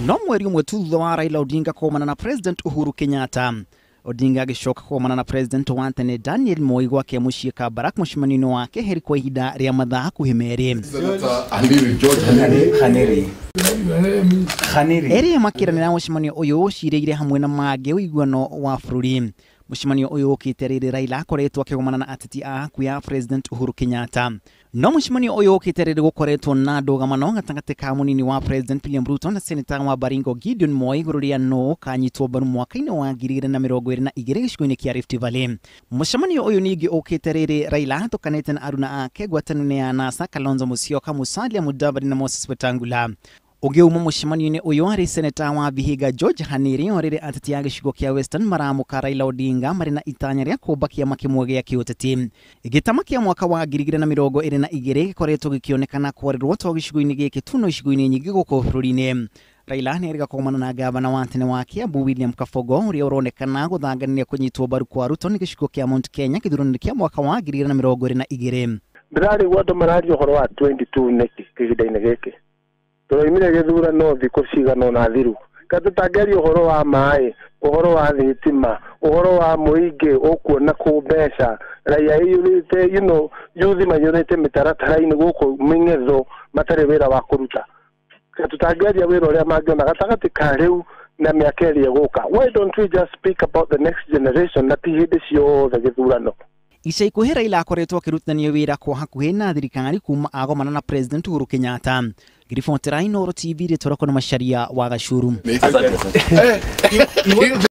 No mweri umwe tu thutha wa Raila Odinga kuumana na President Uhuru Kenyatta, Odinga agicoka kuumana na President wa tene Daniel Moi gwake mucii Kabarak mucemanio wake heri kwa ihinda ria mathaa hakuhi meri. Eri makiranira mucemanio uyu cireire hamwe na mangĩ ũiguano wa bũrũri. Mucemanio uyu ukite riri Raila akoretwo akigomana na ateti a hakuhi ya President Uhuru Kenyatta. No mucemanio uyu ukite riri gukoretwo na ndũgamano gatagati ka munini wa President William Ruto na Senator wa Baringo Daniel Moi igũrũ rĩa no kanyitwo mbaru mwaka-inĩ wa 2022 gĩcigo-inĩ kia Rift Valley. Mucemanio uyu ningĩ ukite riri Raila atukanĩte na aruna ake ngwatanĩro ya NASA Kalonzo Musyoka, Musalia Mudavadi na Moses Wetangula. Ugiuma mucemanio-inĩ uyu ari Senator wa Vihiga George Haniri orire ateti a gĩcigo kia Western maramuka Raila Odinga marĩ na itanya rĩa kũmba kĩama kĩmwe gĩa kĩũteti. Gĩtama kĩa mwaka wa 2022 gĩkoretwo gĩkĩonekana kwarĩrwo to gĩcigo-inĩ gĩkĩ tu no icigo-inĩ nyingĩ gũkũ bũrũri-inĩ. Raila nĩ erĩga kuumana na gavana wa tene wa Kiambu William Kabogo ũrĩa ũronekana gũthangania kũnyitwo mbaru kwa Ruto nĩ gĩcigo kia Mount Kenya gĩthurano-inĩ kĩa mwaka wa 2022. Ndĩrarĩ andũ mararia ũhoro wa 22 nĩkĩ kĩhinda-inĩ gĩkĩ. Tũroimire gĩthurano thikũ cigana ũna thiru. Katũtangeria ũhoro wa maĩ, ũhoro wa thitima, ũhoro wa mũingĩ ũkuona kũ mbeca. Raia ĩyũrĩte, yuthi mayũrĩte mĩtaratara-inĩ gũkũ mĩng'etho matarĩ wĩra wa kũruta. Katũtangeria wĩra ũrĩa mangĩona gatagatĩ ka rĩu na mĩaka ĩrĩa ĩgũka. Why don't we just speak about the next generation na ti hĩndĩ ciothe gĩthurano? Ica ikuhĩ Raila akoretwo akĩrutithania wĩra kwa hakuhĩ na thirikari kuma agomana na President Uhuru Kenyatta. Ngiribotera Inooro TV rĩtwarwo na Macharia wa Gacuru.